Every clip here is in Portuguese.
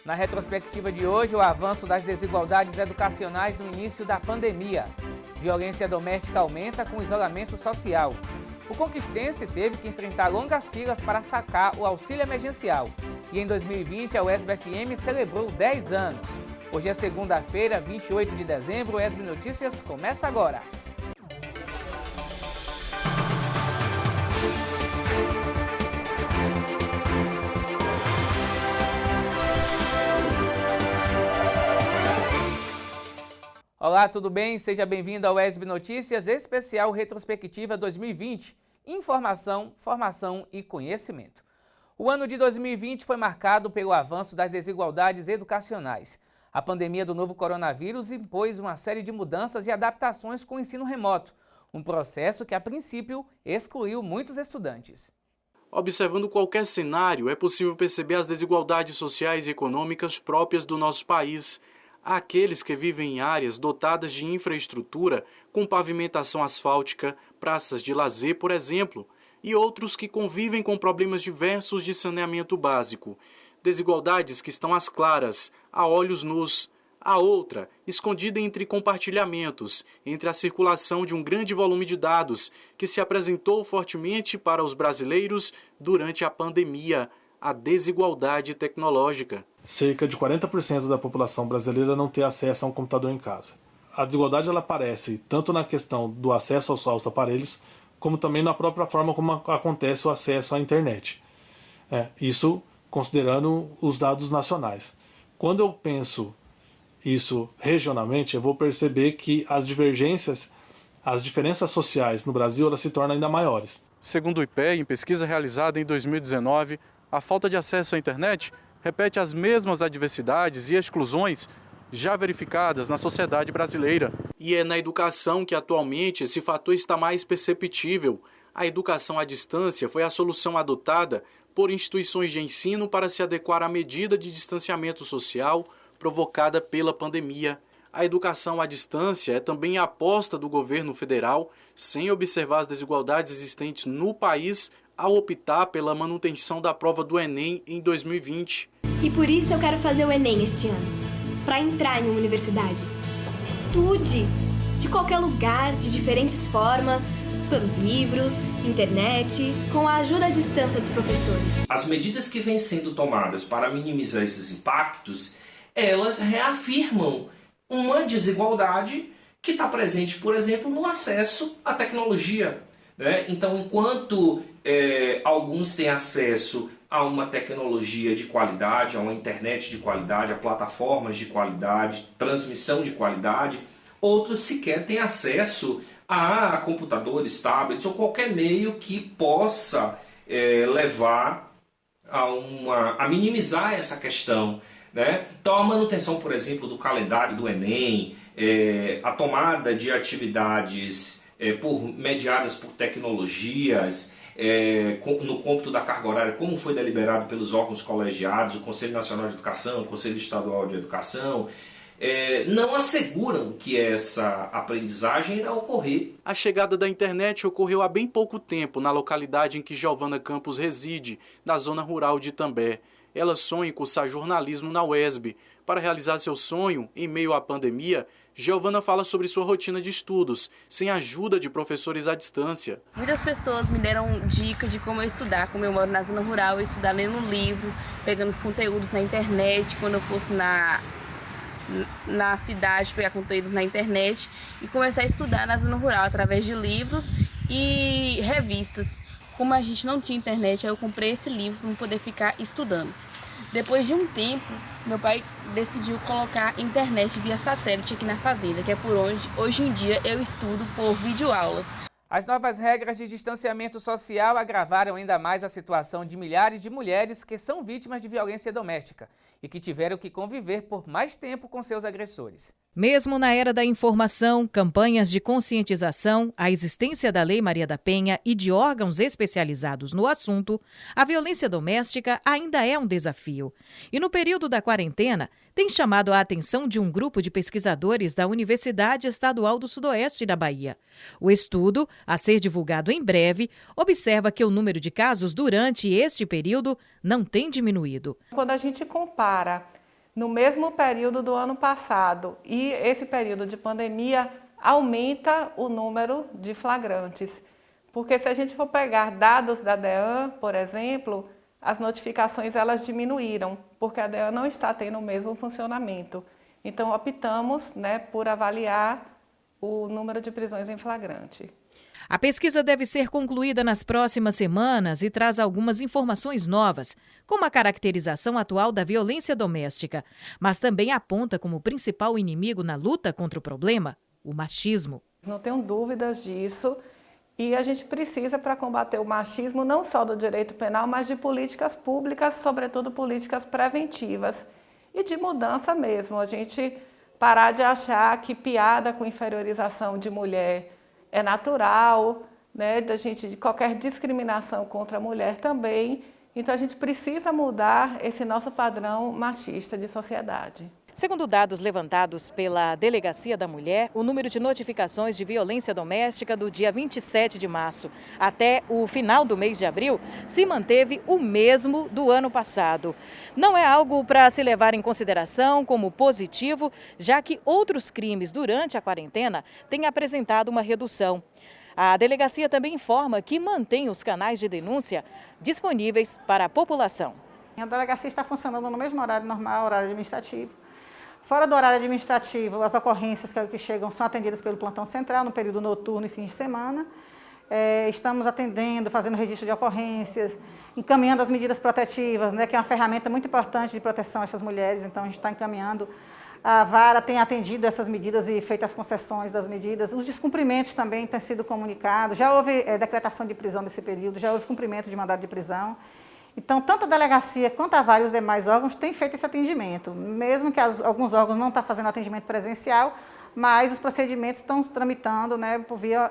Na retrospectiva de hoje, o avanço das desigualdades educacionais no início da pandemia. Violência doméstica aumenta com isolamento social. O conquistense teve que enfrentar longas filas para sacar o auxílio emergencial. E em 2020, a UESB-FM celebrou 10 anos. Hoje é segunda-feira, 28 de dezembro, o UESB Notícias começa agora. Olá, tudo bem? Seja bem-vindo ao UESB Notícias, especial Retrospectiva 2020. Informação, formação e conhecimento. O ano de 2020 foi marcado pelo avanço das desigualdades educacionais. A pandemia do novo coronavírus impôs uma série de mudanças e adaptações com o ensino remoto, um processo que, a princípio, excluiu muitos estudantes. Observando qualquer cenário, é possível perceber as desigualdades sociais e econômicas próprias do nosso país. Há aqueles que vivem em áreas dotadas de infraestrutura, com pavimentação asfáltica, praças de lazer, por exemplo, e outros que convivem com problemas diversos de saneamento básico. Desigualdades que estão às claras, a olhos nus. A outra, escondida entre compartilhamentos, entre a circulação de um grande volume de dados, que se apresentou fortemente para os brasileiros durante a pandemia, a desigualdade tecnológica. Cerca de 40% da população brasileira não tem acesso a um computador em casa. A desigualdade ela aparece tanto na questão do acesso aos aparelhos, como também na própria forma como acontece o acesso à internet. Isso considerando os dados nacionais. Quando eu penso isso regionalmente, eu vou perceber que as divergências, as diferenças sociais no Brasil, elas se tornam ainda maiores. Segundo o IPEA, em pesquisa realizada em 2019, a falta de acesso à internet repete as mesmas adversidades e exclusões já verificadas na sociedade brasileira. E é na educação que atualmente esse fator está mais perceptível. A educação à distância foi a solução adotada por instituições de ensino para se adequar à medida de distanciamento social provocada pela pandemia. A educação à distância é também a aposta do governo federal, sem observar as desigualdades existentes no país, ao optar pela manutenção da prova do Enem em 2020. E por isso eu quero fazer o Enem este ano, para entrar em uma universidade. Estude de qualquer lugar, de diferentes formas, pelos livros, internet, com a ajuda à distância dos professores. As medidas que vêm sendo tomadas para minimizar esses impactos, elas reafirmam uma desigualdade que está presente, por exemplo, no acesso à tecnologia. Então, enquanto alguns têm acesso a uma tecnologia de qualidade, a uma internet de qualidade, a plataformas de qualidade, transmissão de qualidade, outros sequer têm acesso a computadores, tablets ou qualquer meio que possa levar a minimizar essa questão. Então, a manutenção, por exemplo, do Enem, a tomada de atividades mediadas por tecnologias, no cômputo da carga horária, como foi deliberado pelos órgãos colegiados, o Conselho Nacional de Educação, o Conselho Estadual de Educação, não asseguram que essa aprendizagem irá ocorrer. A chegada da internet ocorreu há bem pouco tempo na localidade em que Giovana Campos reside, na zona rural de Itambé. Ela sonha em cursar jornalismo na UESB. Para realizar seu sonho, em meio à pandemia, Giovana fala sobre sua rotina de estudos, sem ajuda de professores à distância. Muitas pessoas me deram dica de como eu estudar. Como eu moro na zona rural, eu estudar lendo livro, pegando os conteúdos na internet, quando eu fosse na cidade, pegar conteúdos na internet e começar a estudar na zona rural através de livros e revistas. Como a gente não tinha internet, eu comprei esse livro para poder ficar estudando. Depois de um tempo, meu pai decidiu colocar internet via satélite aqui na fazenda, que é por onde hoje em dia eu estudo por videoaulas. As novas regras de distanciamento social agravaram ainda mais a situação de milhares de mulheres que são vítimas de violência doméstica e que tiveram que conviver por mais tempo com seus agressores. Mesmo na era da informação, campanhas de conscientização, a existência da Lei Maria da Penha e de órgãos especializados no assunto, a violência doméstica ainda é um desafio. E no período da quarentena, tem chamado a atenção de um grupo de pesquisadores da Universidade Estadual do Sudoeste da Bahia. O estudo, a ser divulgado em breve, observa que o número de casos durante este período não tem diminuído. Quando a gente compara no mesmo período do ano passado. E esse período de pandemia aumenta o número de flagrantes. Porque se a gente for pegar dados da DEAN, por exemplo, as notificações elas diminuíram, porque a DEAN não está tendo o mesmo funcionamento. Então optamos, por avaliar o número de prisões em flagrante. A pesquisa deve ser concluída nas próximas semanas e traz algumas informações novas, como a caracterização atual da violência doméstica, mas também aponta como principal inimigo na luta contra o problema o machismo. Não tenho dúvidas disso e a gente precisa, para combater o machismo, não só do direito penal, mas de políticas públicas, sobretudo políticas preventivas e de mudança mesmo. A gente parar de achar que piada com inferiorização de mulher é natural, de qualquer discriminação contra a mulher também. Então a gente precisa mudar esse nosso padrão machista de sociedade. Segundo dados levantados pela Delegacia da Mulher, o número de notificações de violência doméstica do dia 27 de março até o final do mês de abril se manteve o mesmo do ano passado. Não é algo para se levar em consideração como positivo, já que outros crimes durante a quarentena têm apresentado uma redução. A delegacia também informa que mantém os canais de denúncia disponíveis para a população. A delegacia está funcionando no mesmo horário normal, horário administrativo. Fora do horário administrativo, as ocorrências que chegam são atendidas pelo plantão central no período noturno e fins de semana. Estamos atendendo, fazendo registro de ocorrências, encaminhando as medidas protetivas, que é uma ferramenta muito importante de proteção a essas mulheres. Então, a gente está encaminhando. A vara tem atendido essas medidas e feito as concessões das medidas. Os descumprimentos também têm sido comunicados. Já houve decretação de prisão nesse período, já houve cumprimento de mandado de prisão. Então, tanto a delegacia quanto a vários demais órgãos têm feito esse atendimento. Mesmo que alguns órgãos não estão fazendo atendimento presencial, mas os procedimentos estão se tramitando por via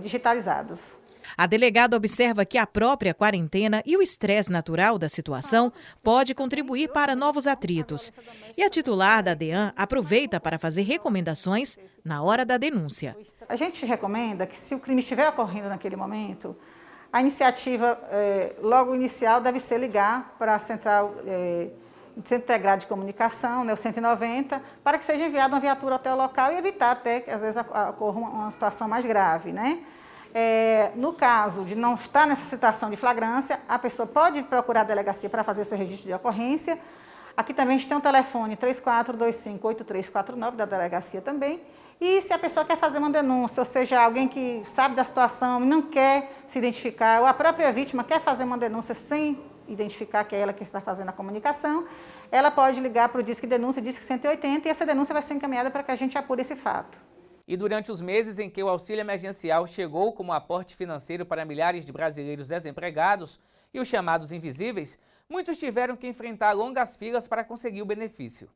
digitalizados. A delegada observa que a própria quarentena e o estresse natural da situação pode contribuir para novos atritos. E a titular da DEAN aproveita para fazer recomendações na hora da denúncia. A gente recomenda que, se o crime estiver ocorrendo naquele momento, a iniciativa logo inicial deve ser ligar para a Central Centro Integrado de Comunicação, o 190, para que seja enviada uma viatura até o local e evitar até que às vezes ocorra uma situação mais grave, No caso de não estar nessa situação de flagrância, a pessoa pode procurar a delegacia para fazer o seu registro de ocorrência. Aqui também a gente tem um telefone 3425-8349 da delegacia também. E se a pessoa quer fazer uma denúncia, ou seja, alguém que sabe da situação e não quer se identificar, ou a própria vítima quer fazer uma denúncia sem identificar que é ela que está fazendo a comunicação, ela pode ligar para o Disque Denúncia, Disque 180, e essa denúncia vai ser encaminhada para que a gente apure esse fato. E durante os meses em que o auxílio emergencial chegou como aporte financeiro para milhares de brasileiros desempregados e os chamados invisíveis, muitos tiveram que enfrentar longas filas para conseguir o benefício.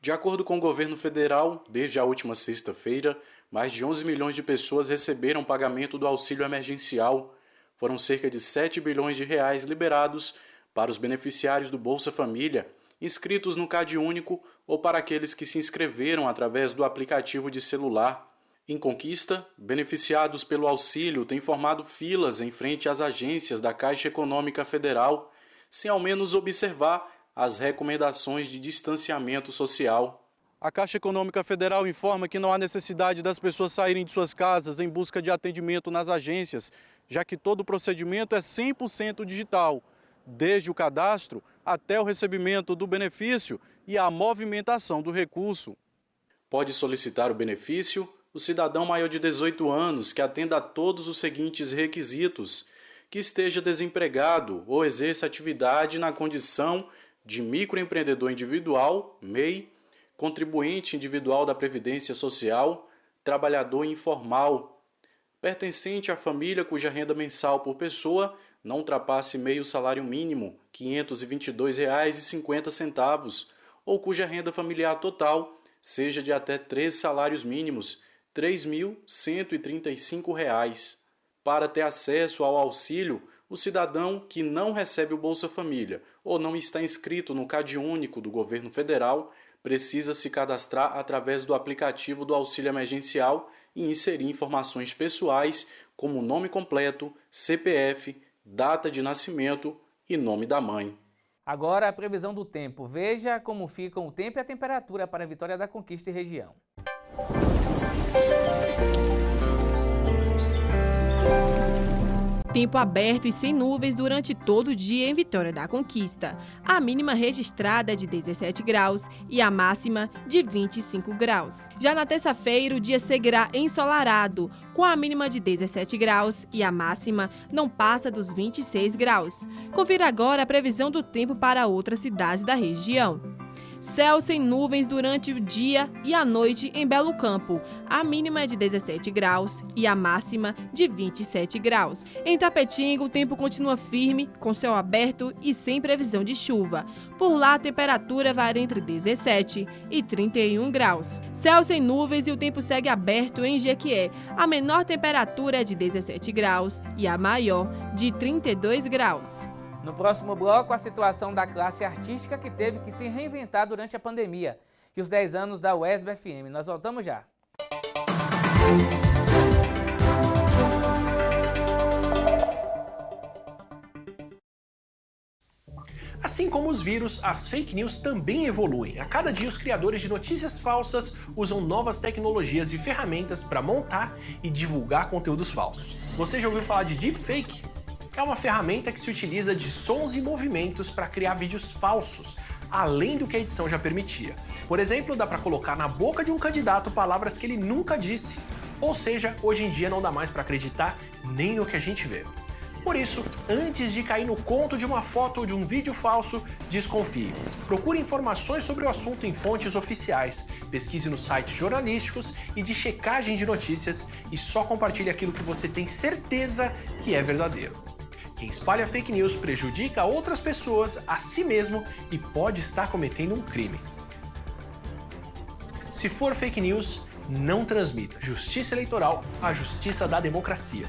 De acordo com o governo federal, desde a última sexta-feira, mais de 11 milhões de pessoas receberam pagamento do auxílio emergencial. Foram cerca de 7 bilhões de reais liberados para os beneficiários do Bolsa Família, inscritos no CadÚnico ou para aqueles que se inscreveram através do aplicativo de celular. Em Conquista, beneficiados pelo auxílio têm formado filas em frente às agências da Caixa Econômica Federal, sem ao menos observar as recomendações de distanciamento social. A Caixa Econômica Federal informa que não há necessidade das pessoas saírem de suas casas em busca de atendimento nas agências, já que todo o procedimento é 100% digital, desde o cadastro até o recebimento do benefício e a movimentação do recurso. Pode solicitar o benefício o cidadão maior de 18 anos que atenda a todos os seguintes requisitos: que esteja desempregado ou exerça atividade na condição de microempreendedor individual, MEI, contribuinte individual da Previdência Social, trabalhador informal, pertencente à família cuja renda mensal por pessoa não ultrapasse meio salário mínimo, R$ 522,50, ou cuja renda familiar total seja de até 3 salários mínimos, R$ 3.135. Para ter acesso ao auxílio, o cidadão que não recebe o Bolsa Família ou não está inscrito no CadÚnico do governo federal precisa se cadastrar através do aplicativo do auxílio emergencial e inserir informações pessoais como nome completo, CPF, data de nascimento e nome da mãe. Agora a previsão do tempo. Veja como ficam o tempo e a temperatura para a Vitória da Conquista e região. Tempo aberto e sem nuvens durante todo o dia em Vitória da Conquista. A mínima registrada é de 17 graus e a máxima de 25 graus. Já na terça-feira, o dia seguirá ensolarado, com a mínima de 17 graus e a máxima não passa dos 26 graus. Confira agora a previsão do tempo para outras cidades da região. Céu sem nuvens durante o dia e a noite em Belo Campo. A mínima é de 17 graus e a máxima de 27 graus. Em Tapetinga, o tempo continua firme, com céu aberto e sem previsão de chuva. Por lá, a temperatura varia entre 17 e 31 graus. Céu sem nuvens e o tempo segue aberto em Jequié. A menor temperatura é de 17 graus e a maior de 32 graus. No próximo bloco, a situação da classe artística que teve que se reinventar durante a pandemia e os 10 anos da UESB-FM. Nós voltamos já. Assim como os vírus, as fake news também evoluem. A cada dia, os criadores de notícias falsas usam novas tecnologias e ferramentas para montar e divulgar conteúdos falsos. Você já ouviu falar de deepfake? É uma ferramenta que se utiliza de sons e movimentos para criar vídeos falsos, além do que a edição já permitia. Por exemplo, dá para colocar na boca de um candidato palavras que ele nunca disse. Ou seja, hoje em dia não dá mais para acreditar nem no que a gente vê. Por isso, antes de cair no conto de uma foto ou de um vídeo falso, desconfie. Procure informações sobre o assunto em fontes oficiais, pesquise nos sites jornalísticos e de checagem de notícias e só compartilhe aquilo que você tem certeza que é verdadeiro. Quem espalha fake news prejudica outras pessoas, a si mesmo e pode estar cometendo um crime. Se for fake news, não transmita. Justiça Eleitoral, a justiça da democracia.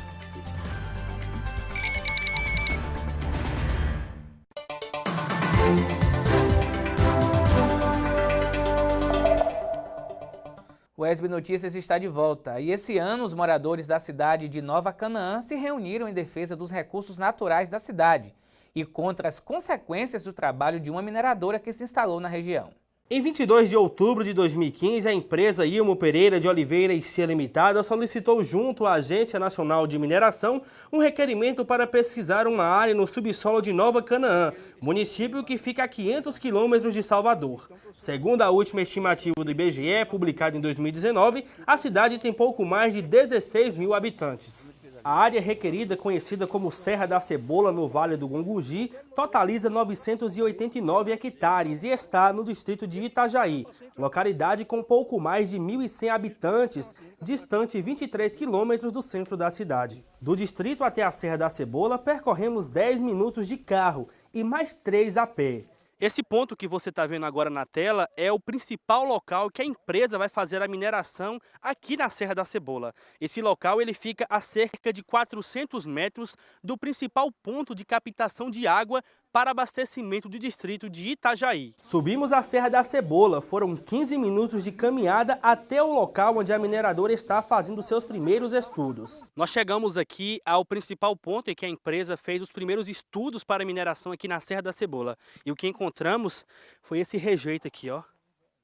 O UESB Notícias está de volta e esse ano os moradores da cidade de Nova Canaã se reuniram em defesa dos recursos naturais da cidade e contra as consequências do trabalho de uma mineradora que se instalou na região. Em 22 de outubro de 2015, a empresa Ilmo Pereira de Oliveira e Cia Limitada solicitou junto à Agência Nacional de Mineração um requerimento para pesquisar uma área no subsolo de Nova Canaã, município que fica a 500 quilômetros de Salvador. Segundo a última estimativa do IBGE, publicada em 2019, a cidade tem pouco mais de 16 mil habitantes. A área requerida, conhecida como Serra da Cebola, no Vale do Gongugi, totaliza 989 hectares e está no distrito de Itajaí, localidade com pouco mais de 1.100 habitantes, distante 23 quilômetros do centro da cidade. Do distrito até a Serra da Cebola, percorremos 10 minutos de carro e mais 3 a pé. Esse ponto que você está vendo agora na tela é o principal local que a empresa vai fazer a mineração aqui na Serra da Cebola. Esse local ele fica a cerca de 400 metros do principal ponto de captação de água para abastecimento do distrito de Itajaí. Subimos a Serra da Cebola, foram 15 minutos de caminhada até o local onde a mineradora está fazendo seus primeiros estudos. Nós chegamos aqui ao principal ponto em que a empresa fez os primeiros estudos para mineração aqui na Serra da Cebola. E o que encontramos foi esse rejeito aqui, ó,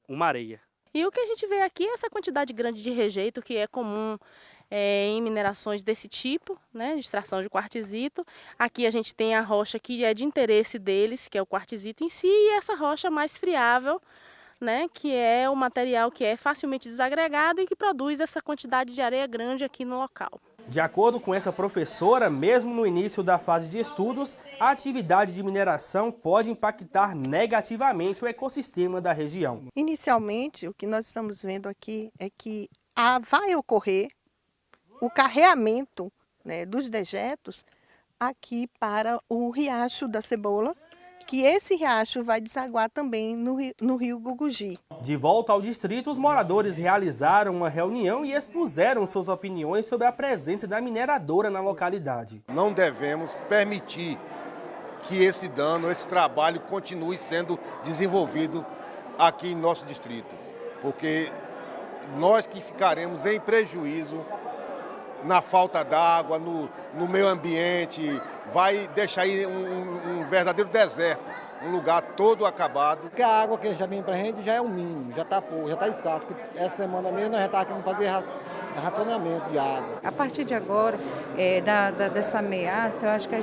uma areia. E o que a gente vê aqui é essa quantidade grande de rejeito que é comum em minerações desse tipo, né, de extração de quartzito. Aqui a gente tem a rocha que é de interesse deles, que é o quartzito em si, e essa rocha mais friável, né, que é o material que é facilmente desagregado e que produz essa quantidade de areia grande aqui no local. De acordo com essa professora, mesmo no início da fase de estudos, a atividade de mineração pode impactar negativamente o ecossistema da região. Inicialmente, o que nós estamos vendo aqui é que vai ocorrer o carreamento, né, dos dejetos aqui para o Riacho da Cebola, que esse riacho vai desaguar também no rio Gugugi. De volta ao distrito, os moradores realizaram uma reunião e expuseram suas opiniões sobre a presença da mineradora na localidade. Não devemos permitir que esse dano, esse trabalho continue sendo desenvolvido aqui em nosso distrito, porque nós que ficaremos em prejuízo na falta d'água, no meio ambiente, vai deixar aí um verdadeiro deserto um lugar todo acabado. Porque a água que já vem pra gente já é o mínimo, já tá pouco, já tá escasso. Essa semana mesmo nós já tá querendo fazer racionamento de água. A partir de agora, dessa ameaça, eu acho que a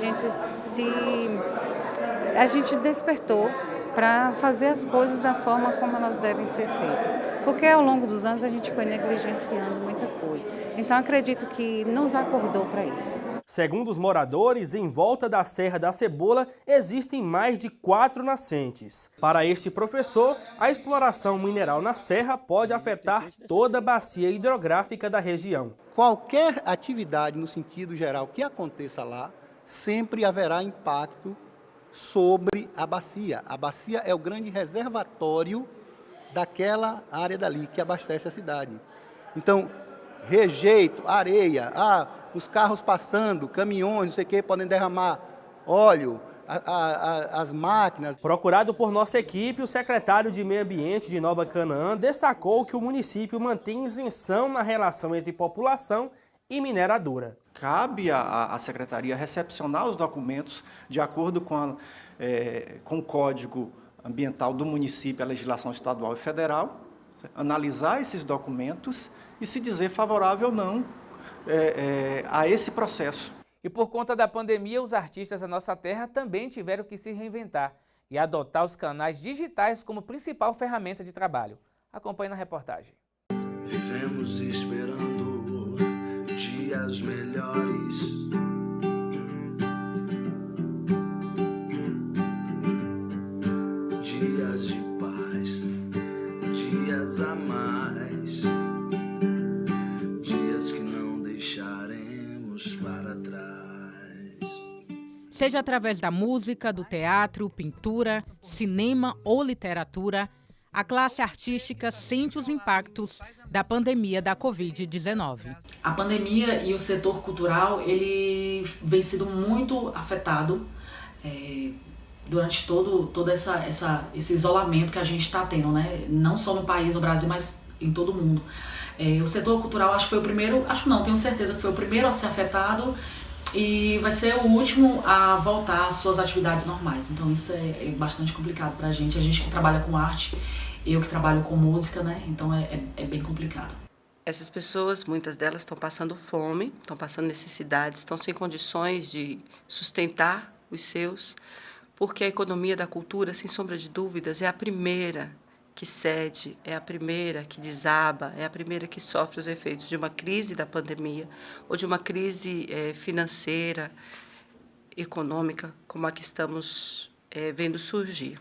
gente despertou para fazer as coisas da forma como elas devem ser feitas. Porque ao longo dos anos a gente foi negligenciando muita coisa. Então acredito que nos acordou para isso. Segundo os moradores, em volta da Serra da Cebola existem mais de 4 nascentes. Para este professor, a exploração mineral na serra pode afetar toda a bacia hidrográfica da região. Qualquer atividade no sentido geral que aconteça lá, sempre haverá impacto sobre a bacia. A bacia é o grande reservatório daquela área dali que abastece a cidade. Então, rejeito, areia, os carros passando, caminhões, não sei o que, podem derramar óleo, as máquinas. Procurado por nossa equipe, o secretário de Meio Ambiente de Nova Canaã destacou que o município mantém isenção na relação entre população e mineradora. Cabe à Secretaria recepcionar os documentos de acordo com o Código Ambiental do município, a legislação estadual e federal, analisar esses documentos e se dizer favorável ou não a esse processo. E por conta da pandemia, os artistas da nossa terra também tiveram que se reinventar e adotar os canais digitais como principal ferramenta de trabalho. Acompanhe na reportagem. Vivemos esperando dias melhores. Dias de paz, dias a mais. Dias que não deixaremos para trás. Seja através da música, do teatro, pintura, cinema ou literatura, a classe artística sente os impactos da pandemia da Covid-19. A pandemia e o setor cultural, ele vem sendo muito afetado durante todo esse isolamento que a gente está tendo, né? Não só no país, no Brasil, mas em todo o mundo. O setor cultural acho que foi o primeiro, tenho certeza que foi o primeiro a ser afetado e vai ser o último a voltar às suas atividades normais. Então isso é bastante complicado pra gente. A gente que trabalha com arte, eu que trabalho com música, né? Então é bem complicado. Essas pessoas, muitas delas estão passando fome, estão passando necessidades, estão sem condições de sustentar os seus, porque a economia da cultura, sem sombra de dúvidas, é a primeira que cede, é a primeira que desaba, é a primeira que sofre os efeitos de uma crise da pandemia ou de uma crise financeira, econômica, como a que estamos vendo surgir.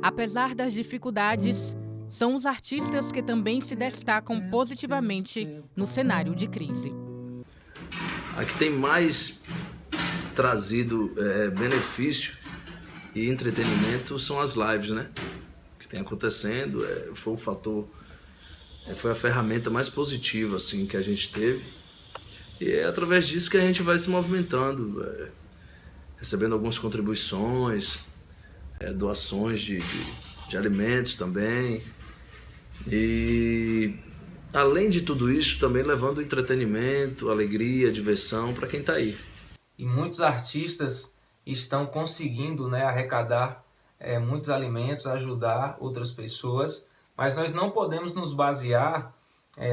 Apesar das dificuldades, são os artistas que também se destacam positivamente no cenário de crise. A que tem mais trazido benefício e entretenimento são as lives, né? Tem acontecendo, foi a ferramenta mais positiva assim, que a gente teve, e é através disso que a gente vai se movimentando, recebendo algumas contribuições, doações de alimentos também, e além de tudo isso também levando entretenimento, alegria, diversão para quem está aí. E muitos artistas estão conseguindo, arrecadar muitos alimentos, ajudar outras pessoas, mas nós não podemos nos basear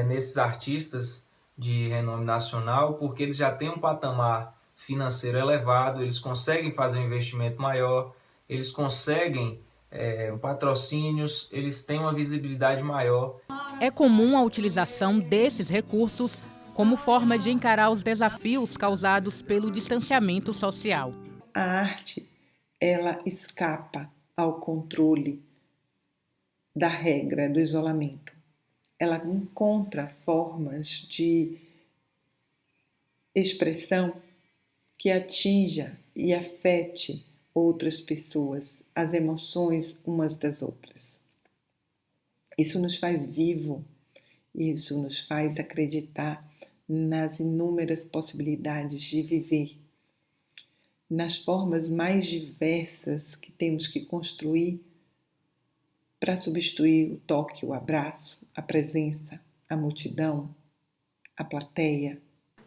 nesses artistas de renome nacional, porque eles já têm um patamar financeiro elevado, eles conseguem fazer um investimento maior, eles conseguem patrocínios, eles têm uma visibilidade maior. É comum a utilização desses recursos como forma de encarar os desafios causados pelo distanciamento social. A arte, ela escapa ao controle da regra do isolamento. Ela encontra formas de expressão que atinja e afete outras pessoas, as emoções umas das outras. Isso nos faz vivo, isso nos faz acreditar nas inúmeras possibilidades de viver, nas formas mais diversas que temos que construir para substituir o toque, o abraço, a presença, a multidão, a plateia.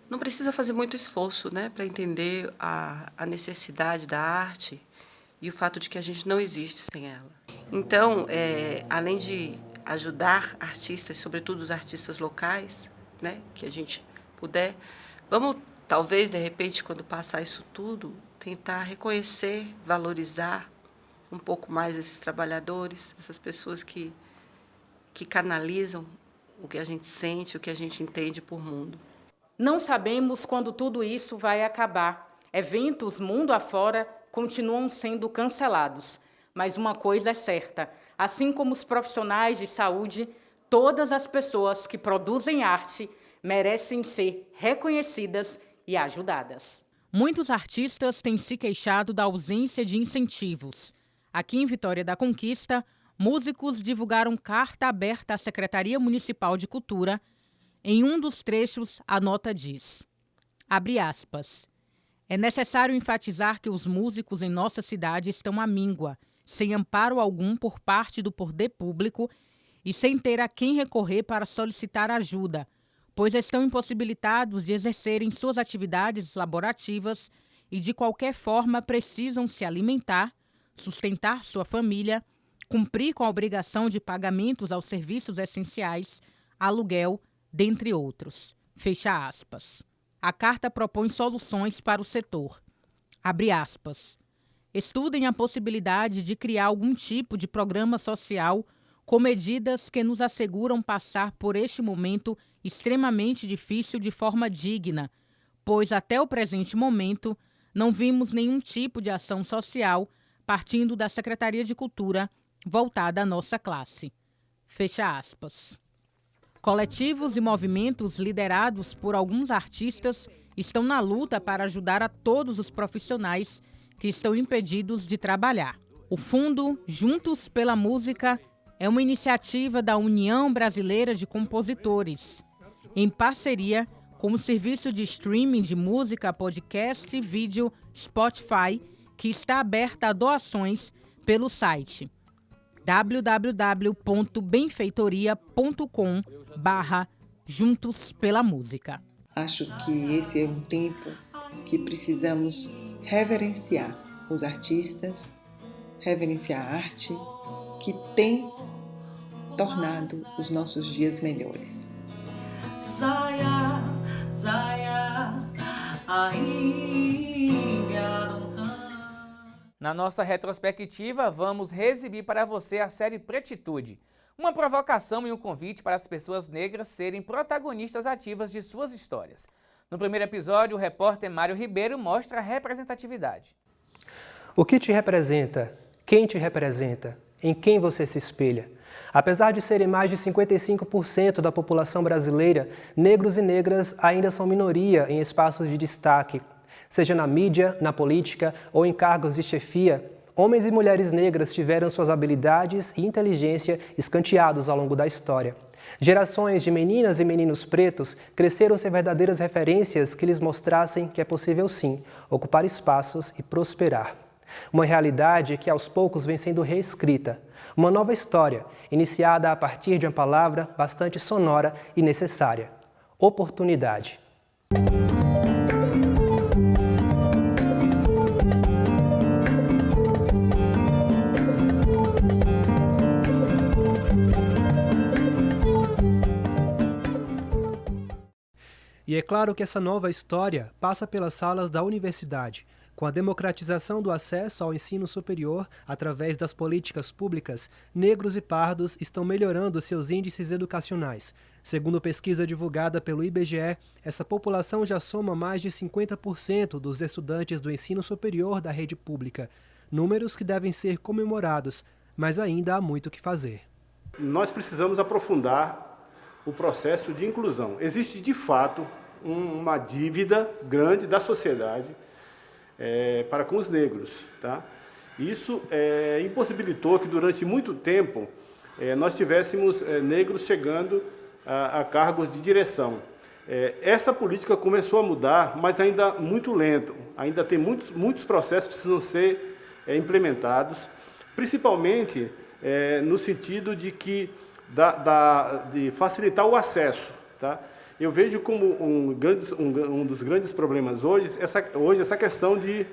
Não precisa fazer muito esforço, para entender a necessidade da arte e o fato de que a gente não existe sem ela. Então, além de ajudar artistas, sobretudo os artistas locais, né, que a gente puder, vamos, talvez, de repente, quando passar isso tudo, tentar reconhecer, valorizar um pouco mais esses trabalhadores, essas pessoas que canalizam o que a gente sente, o que a gente entende por mundo. Não sabemos quando tudo isso vai acabar. Eventos mundo afora continuam sendo cancelados. Mas uma coisa é certa, assim como os profissionais de saúde, todas as pessoas que produzem arte merecem ser reconhecidas e ajudadas. Muitos artistas têm se queixado da ausência de incentivos. Aqui em Vitória da Conquista, músicos divulgaram carta aberta à Secretaria Municipal de Cultura. Em um dos trechos, a nota diz, abre aspas, é necessário enfatizar que os músicos em nossa cidade estão à míngua, sem amparo algum por parte do poder público e sem ter a quem recorrer para solicitar ajuda, pois estão impossibilitados de exercerem suas atividades laborativas e de qualquer forma precisam se alimentar, sustentar sua família, cumprir com a obrigação de pagamentos aos serviços essenciais, aluguel, dentre outros. Fecha aspas. A carta propõe soluções para o setor. Abre aspas. Estudem a possibilidade de criar algum tipo de programa social com medidas que nos asseguram passar por este momento extremamente difícil de forma digna, pois até o presente momento não vimos nenhum tipo de ação social partindo da Secretaria de Cultura voltada à nossa classe. Fecha aspas. Coletivos e movimentos liderados por alguns artistas estão na luta para ajudar a todos os profissionais que estão impedidos de trabalhar. O Fundo Juntos pela Música é uma iniciativa da União Brasileira de Compositores, em parceria com o serviço de streaming de música, podcast e vídeo Spotify, que está aberta a doações pelo site www.benfeitoria.com/Juntos pela Música. Acho que esse é um tempo que precisamos reverenciar os artistas, reverenciar a arte que tem tornado os nossos dias melhores. Na nossa retrospectiva, vamos reexibir para você a série Pretitude, uma provocação e um convite para as pessoas negras serem protagonistas ativas de suas histórias. No primeiro episódio, o repórter Mário Ribeiro mostra a representatividade. O que te representa? Quem te representa? Em quem você se espelha? Apesar de serem mais de 55% da população brasileira, negros e negras ainda são minoria em espaços de destaque. Seja na mídia, na política ou em cargos de chefia, homens e mulheres negras tiveram suas habilidades e inteligência escanteados ao longo da história. Gerações de meninas e meninos pretos cresceram sem verdadeiras referências que lhes mostrassem que é possível sim ocupar espaços e prosperar. Uma realidade que aos poucos vem sendo reescrita. Uma nova história, iniciada a partir de uma palavra bastante sonora e necessária: oportunidade. E é claro que essa nova história passa pelas salas da universidade. Com a democratização do acesso ao ensino superior através das políticas públicas, negros e pardos estão melhorando seus índices educacionais. Segundo pesquisa divulgada pelo IBGE, essa população já soma mais de 50% dos estudantes do ensino superior da rede pública. Números que devem ser comemorados, mas ainda há muito o que fazer. Nós precisamos aprofundar o processo de inclusão. Existe, de fato, uma dívida grande da sociedade para com os negros. Tá? Isso impossibilitou que, durante muito tempo, nós tivéssemos negros chegando a cargos de direção. Essa política começou a mudar, mas ainda muito lento. Ainda tem muitos processos que precisam ser implementados, principalmente no sentido de de facilitar o acesso. Tá? Eu vejo como um dos grandes problemas hoje essa questão de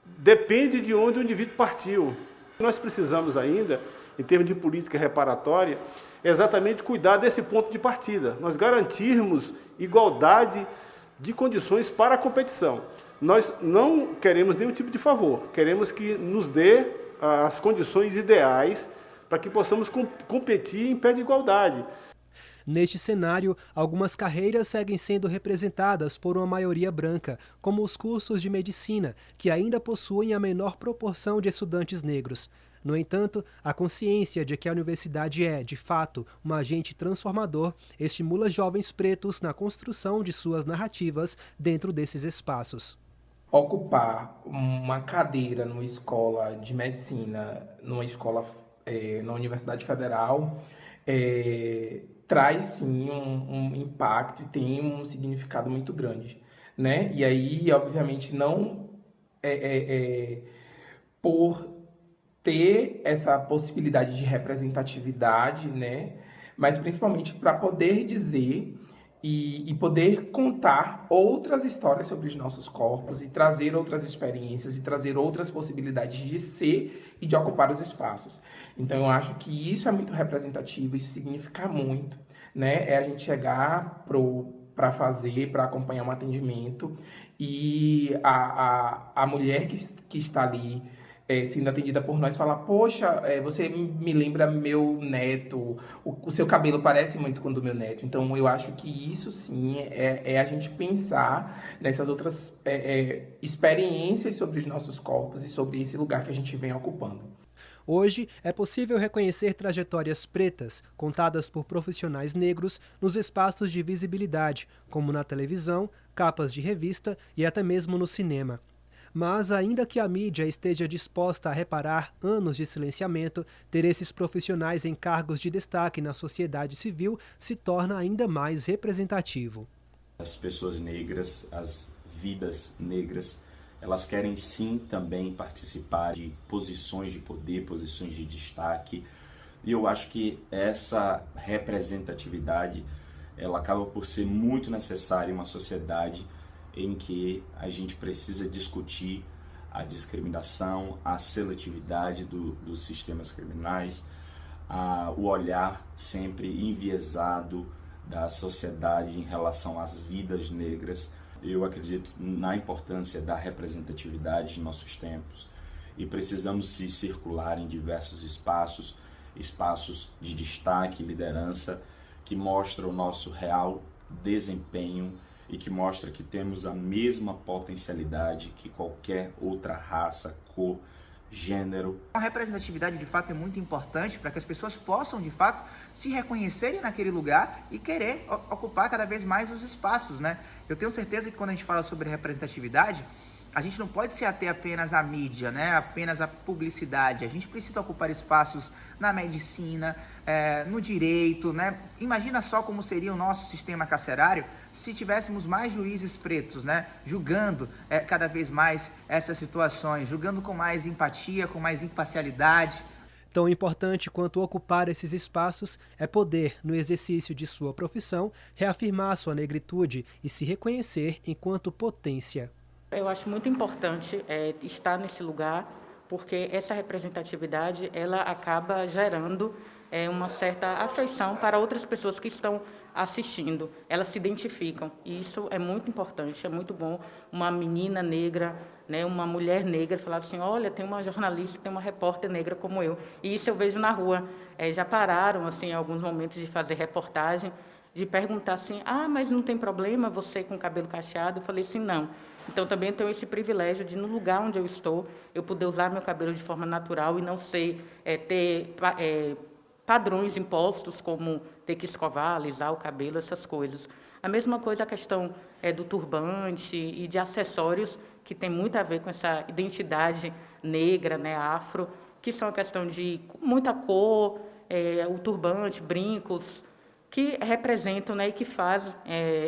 depende de onde o indivíduo partiu. Nós precisamos ainda, em termos de política reparatória, exatamente cuidar desse ponto de partida. Nós garantirmos igualdade de condições para a competição. Nós não queremos nenhum tipo de favor, queremos que nos dê as condições ideais para que possamos competir em pé de igualdade. Neste cenário, algumas carreiras seguem sendo representadas por uma maioria branca, como os cursos de medicina, que ainda possuem a menor proporção de estudantes negros. No entanto, a consciência de que a universidade é, de fato, um agente transformador estimula jovens pretos na construção de suas narrativas dentro desses espaços. Ocupar uma cadeira numa escola de medicina, na Universidade Federal, traz sim um impacto e tem um significado muito grande, né? E aí, obviamente, não por ter essa possibilidade de representatividade, né? Mas principalmente para poder dizer e poder contar outras histórias sobre os nossos corpos e trazer outras experiências e trazer outras possibilidades de ser e de ocupar os espaços. Então eu acho que isso é muito representativo, isso significa muito, né? É a gente chegar para acompanhar um atendimento e a mulher que está ali sendo atendida por nós fala, poxa, você me lembra meu neto, o seu cabelo parece muito com o do meu neto. Então eu acho que isso sim é a gente pensar nessas outras experiências sobre os nossos corpos e sobre esse lugar que a gente vem ocupando. Hoje, é possível reconhecer trajetórias pretas, contadas por profissionais negros, nos espaços de visibilidade, como na televisão, capas de revista e até mesmo no cinema. Mas, ainda que a mídia esteja disposta a reparar anos de silenciamento, ter esses profissionais em cargos de destaque na sociedade civil se torna ainda mais representativo. As pessoas negras, as vidas negras, elas querem sim também participar de posições de poder, posições de destaque. E eu acho que essa representatividade, ela acaba por ser muito necessária em uma sociedade em que a gente precisa discutir a discriminação, a seletividade dos sistemas criminais, o olhar sempre enviesado da sociedade em relação às vidas negras. Eu acredito na importância da representatividade em nossos tempos e precisamos se circular em diversos espaços de destaque e liderança que mostram o nosso real desempenho e que mostra que temos a mesma potencialidade que qualquer outra raça, cor, gênero. A representatividade, de fato, é muito importante para que as pessoas possam, de fato, se reconhecerem naquele lugar e querer ocupar cada vez mais os espaços, né? Eu tenho certeza que quando a gente fala sobre representatividade, a gente não pode se ater apenas à mídia, né? Apenas à publicidade. A gente precisa ocupar espaços na medicina, no direito, né? Imagina só como seria o nosso sistema carcerário se tivéssemos mais juízes pretos, né? Julgando cada vez mais essas situações, julgando com mais empatia, com mais imparcialidade. Tão importante quanto ocupar esses espaços é poder, no exercício de sua profissão, reafirmar sua negritude e se reconhecer enquanto potência. Eu acho muito importante estar nesse lugar, porque essa representatividade ela acaba gerando uma certa afeição para outras pessoas que estão assistindo. Elas se identificam e isso é muito importante, é muito bom. Uma menina negra, né, uma mulher negra falar assim, olha, tem uma jornalista, tem uma repórter negra como eu. E isso eu vejo na rua. Já pararam assim, em alguns momentos de fazer reportagem, de perguntar assim, mas não tem problema você com cabelo cacheado? Eu falei assim, não. Então, também tenho esse privilégio de, no lugar onde eu estou, eu poder usar meu cabelo de forma natural e não ter padrões impostos, como ter que escovar, alisar o cabelo, essas coisas. A mesma coisa a questão do turbante e de acessórios, que tem muito a ver com essa identidade negra, né, afro, que são a questão de muita cor, o turbante, brincos, que representam, né, e que fazem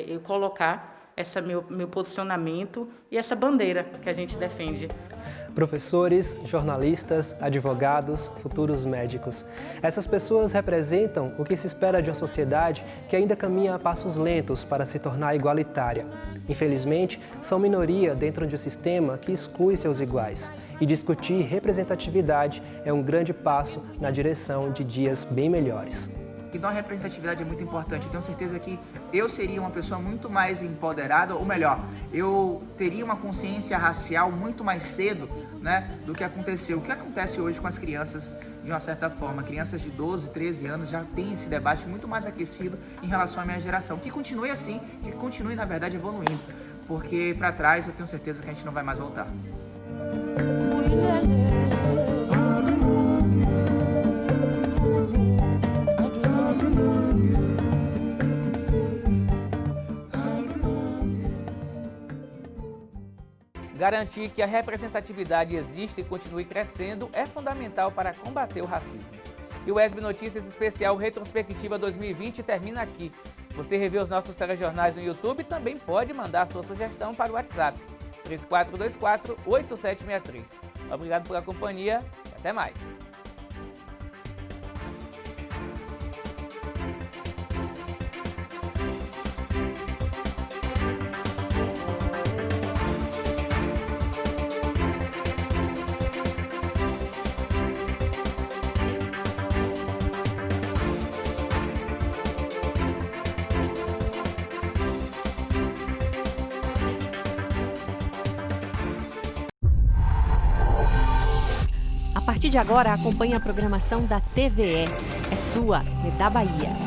eu colocar esse meu posicionamento e essa bandeira que a gente defende. Professores, jornalistas, advogados, futuros médicos. Essas pessoas representam o que se espera de uma sociedade que ainda caminha a passos lentos para se tornar igualitária. Infelizmente, são minoria dentro de um sistema que exclui seus iguais. E discutir representatividade é um grande passo na direção de dias bem melhores. Então a representatividade é muito importante. Eu tenho certeza que eu seria uma pessoa muito mais empoderada, ou melhor, eu teria uma consciência racial muito mais cedo, né, do que aconteceu. O que acontece hoje com as crianças, de uma certa forma, crianças de 12, 13 anos já tem esse debate muito mais aquecido em relação à minha geração. Que continue assim, que continue, na verdade, evoluindo, porque para trás eu tenho certeza que a gente não vai mais voltar. Garantir que a representatividade existe e continue crescendo é fundamental para combater o racismo. E o ESB Notícias Especial Retrospectiva 2020 termina aqui. Você revê os nossos telejornais no YouTube e também pode mandar sua sugestão para o WhatsApp 3424-8763. Obrigado pela companhia e até mais. A partir de agora, acompanhe a programação da TVE. É sua, é da Bahia.